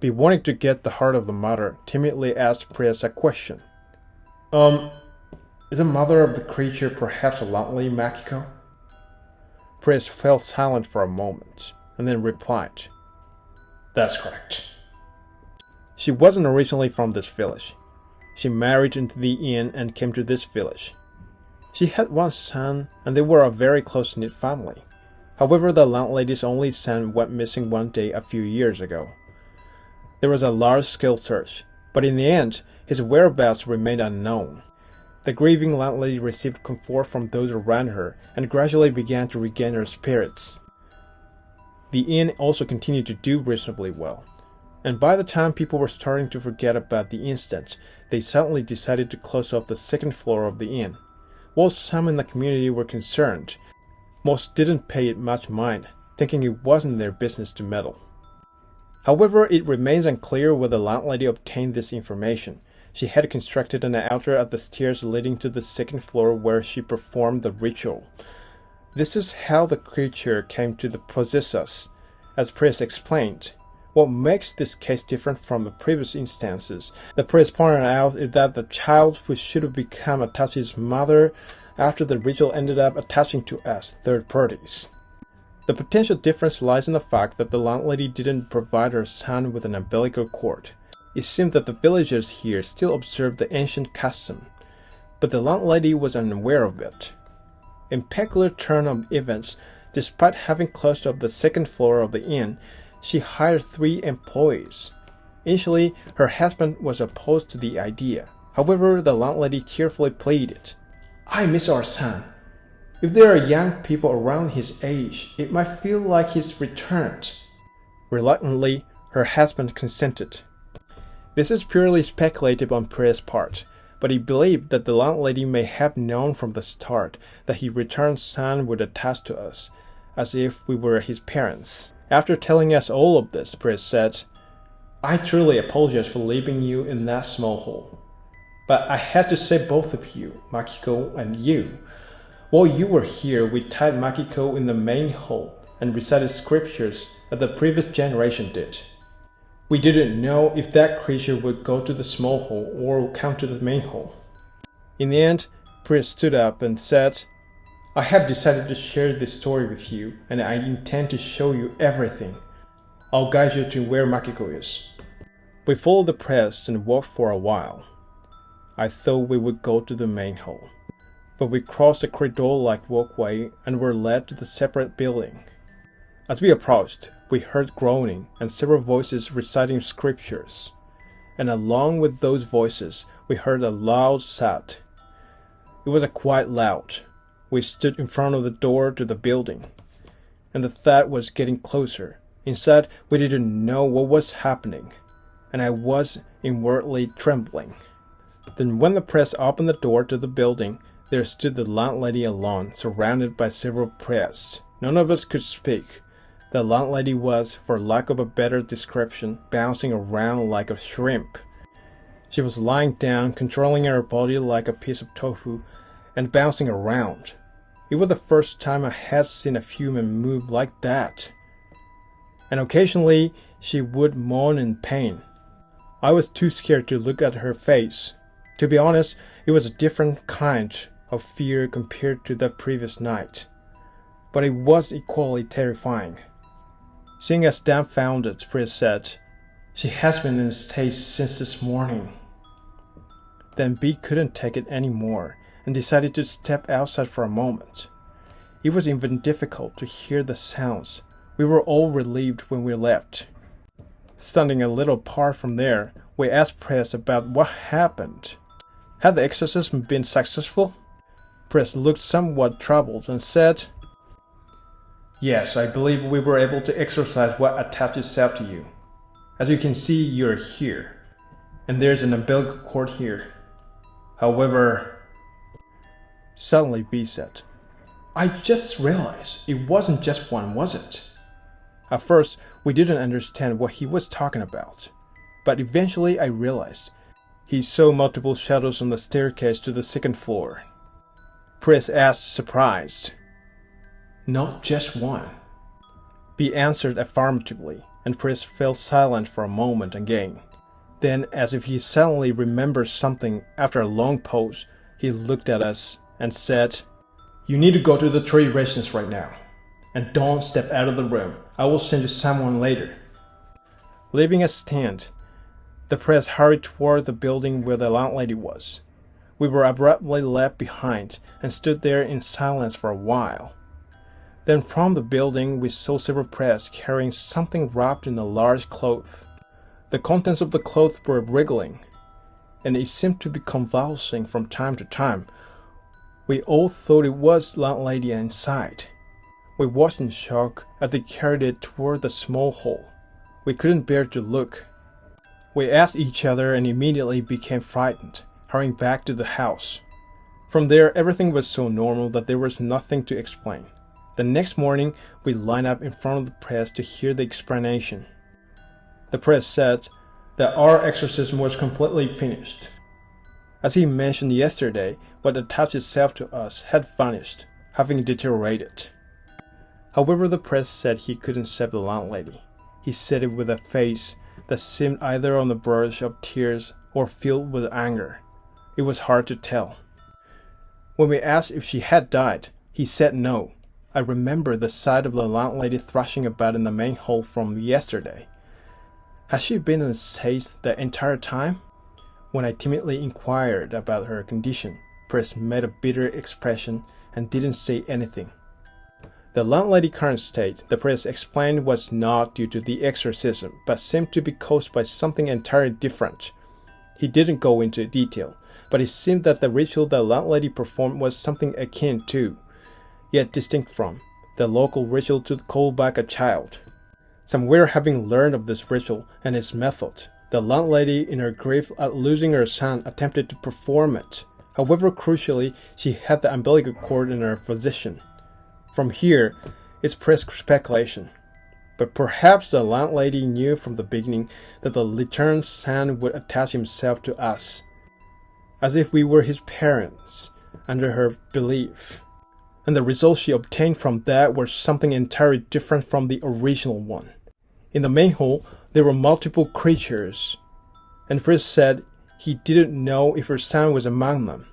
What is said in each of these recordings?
B, wanting to get the heart of the matter, timidly asked Prius a question. Is the mother of the creature perhaps a landlady, Makiko? Prius fell silent for a moment, and then replied, That's correct. She wasn't originally from this village. She married into the inn and came to this village. She had one son, and they were a very close-knit family. However, the landlady's only son went missing one day a few years ago. There was a large-scale search, but in the end, his whereabouts remained unknown. The grieving landlady received comfort from those around her and gradually began to regain her spirits. The inn also continued to do reasonably well, and by the time people were starting to forget about the incident, they suddenly decided to close off the second floor of the inn. While some in the community were concerned, most didn't pay it much mind, thinking it wasn't their business to meddle. However, it remains unclear where the landlady obtained this information. She had constructed an altar at the stairs leading to the second floor where she performed the ritual. This is how the creature came to possess us. As Priest explained, what makes this case different from the previous instances, the priest pointed out, is that the child who should have become attached to his mother after the ritual ended up attaching to us, third parties. The potential difference lies in the fact that the landlady didn't provide her son with an umbilical cord. It seemed that the villagers here still observed the ancient custom, but the landlady was unaware of it. In peculiar turn of events, despite having closed up the second floor of the inn, she hired 3 employees. Initially, her husband was opposed to the idea. However, the landlady cheerfully pleaded, I miss our son. If there are young people around his age, it might feel like he's returned. Reluctantly, her husband consented. This is purely speculative on Priest's part, but he believed that the landlady may have known from the start that his returned son would attach to us, as if we were his parents. After telling us all of this, Priest said, I truly apologize for leaving you in that small hole. But I had to save both of you, Makiko and you. While you were here, we tied Makiko in the main hole and recited scriptures as the previous generation did. We didn't know if that creature would go to the small hole or come to the main hole. In the end, Priest stood up and said, I have decided to share this story with you, and I intend to show you everything. I'll guide you to where Makiko is. We followed the priest and walked for a while. I thought we would go to the main hall, but we crossed a corridor-like walkway and were led to the separate building. As we approached, we heard groaning and several voices reciting scriptures, and along with those voices, we heard a loud sound. It was quite loud. We stood in front of the door to the building, and the thud was getting closer. Inside, we didn't know what was happening, and I was inwardly trembling. Then when the priest opened the door to the building, there stood the landlady alone, surrounded by several priests. None of us could speak. The landlady was, for lack of a better description, bouncing around like a shrimp. She was lying down, controlling her body like a piece of tofu, and bouncing around. It was the first time I had seen a human move like that. And occasionally, she would moan in pain. I was too scared to look at her face. To be honest, it was a different kind of fear compared to the previous night. But it was equally terrifying. Seeing us dumbfounded, Priest said, She has been in a state since this morning. Then B couldn't take it anymore and decided to step outside for a moment. It was even difficult to hear the sounds. We were all relieved when we left. Standing a little apart from there, we asked Priest about what happened. Had the exorcism been successful? Priest looked somewhat troubled and said, Yes, I believe we were able to exorcise what attached itself to you. As you can see, you're here, and there's an umbilical cord here. However, suddenly B said, I just realized it wasn't just one, was it? At first, we didn't understand what he was talking about, but eventually I realized he saw multiple shadows on the staircase to the second floor. Priest asked, surprised, Not just one. B answered affirmatively. and priest fell silent for a moment again. Then, as if he suddenly remembered something after a long pause, he looked at us and said, "You need to go to the 3 residence right now. And don't step out of the room. I will send you someone later." Leaving us stand, the priest hurried toward the building where the landlady was. We were abruptly left behind and stood there in silence for a while. Then from the building we saw several priests carrying something wrapped in a large cloth. The contents of the cloth were wriggling, and it seemed to be convulsing from time to time. We all thought it was landlady inside. We watched in shock as they carried it toward the small hall. We couldn't bear to look. We asked each other and immediately became frightened, hurrying back to the house. From there, everything was so normal that there was nothing to explain. The next morning, we lined up in front of the priest to hear the explanation. The priest said that our exorcism was completely finished. As he mentioned yesterday, what attached itself to us had vanished, having deteriorated. However, the priest said he couldn't save the landlady. He said it with a face that seemed either on the verge of tears or filled with anger. It was hard to tell. When we asked if she had died, he said no. I remember the sight of the landlady thrashing about in the main hall from yesterday. Had she been in a state the entire time? When I timidly inquired about her condition, priest made a bitter expression and didn't say anything. The landlady's current state, the priest explained, was not due to the exorcism, but seemed to be caused by something entirely different. He didn't go into detail, but it seemed that the ritual the landlady performed was something akin to, yet distinct from, the local ritual to call back a child. Somewhere having learned of this ritual and its method, the landlady, in her grief at losing her son, attempted to perform it. However, crucially, she had the umbilical cord in her position. From here, it's priest speculation. But perhaps the landlady knew from the beginning that the returned son would attach himself to us, as if we were his parents, under her belief. And the results she obtained from that were something entirely different from the original one. In the main hall, there were multiple creatures, and priest said he didn't know if her son was among them.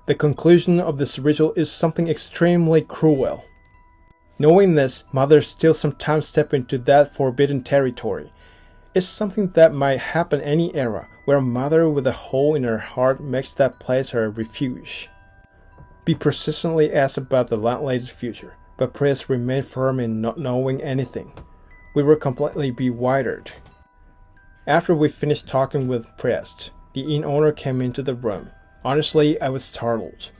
The conclusion of this ritual is something extremely cruel. Knowing this, mothers still sometimes step into that forbidden territory. It's something that might happen any era, where a mother with a hole in her heart makes that place her refuge. We persistently asked about the landlady's future, but priest remained firm in not knowing anything. We were completely bewildered. After we finished talking with priest, the inn owner came into the room. Honestly, I was startled.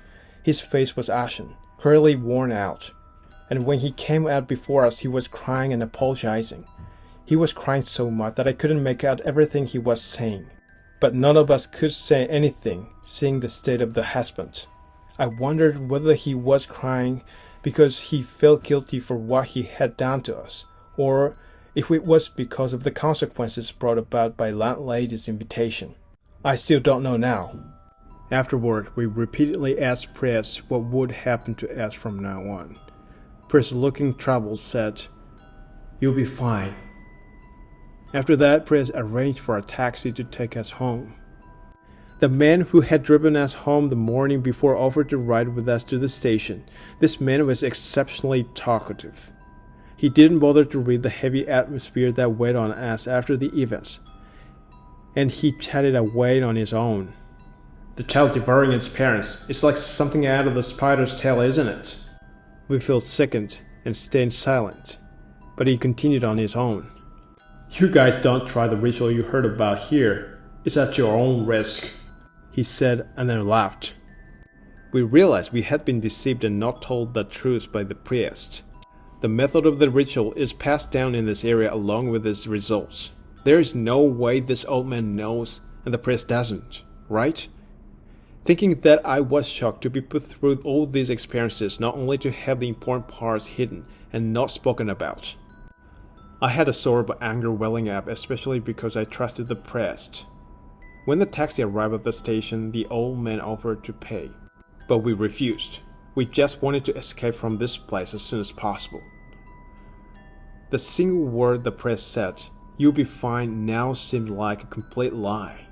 His face was ashen, clearly worn out, and when he came out before us, he was crying and apologizing. He was crying so much that I couldn't make out everything he was saying, but none of us could say anything, seeing the state of the husband. I wondered whether he was crying because he felt guilty for what he had done to us, or if it was because of the consequences brought about by landlady's invitation. I still don't know now. Afterward, we repeatedly asked priest what would happen to us from now on. Priest, looking troubled, said, "You'll be fine." After that, priest arranged for a taxi to take us home. The man who had driven us home the morning before offered to ride with us to the station. This man was exceptionally talkative. He didn't bother to read the heavy atmosphere that weighed on us after the events, and he chatted away on his own. "The child devouring its parents. It's like something out of the spider's tail, isn't it?" We felt sickened and stayed silent, but he continued on his own. "You guys don't try the ritual you heard about here. It's at your own risk," he said, and then laughed. We realized we had been deceived and not told the truth by the priest. The method of the ritual is passed down in this area along with its results. There is no way this old man knows and the priest doesn't, right? Thinking that I was shocked to be put through all these experiences, not only to have the important parts hidden and not spoken about. I had a sort of anger welling up, especially because I trusted the priest. When the taxi arrived at the station, the old man offered to pay, but we refused. We just wanted to escape from this place as soon as possible. The single word the priest said, "You'll be fine," now seemed like a complete lie.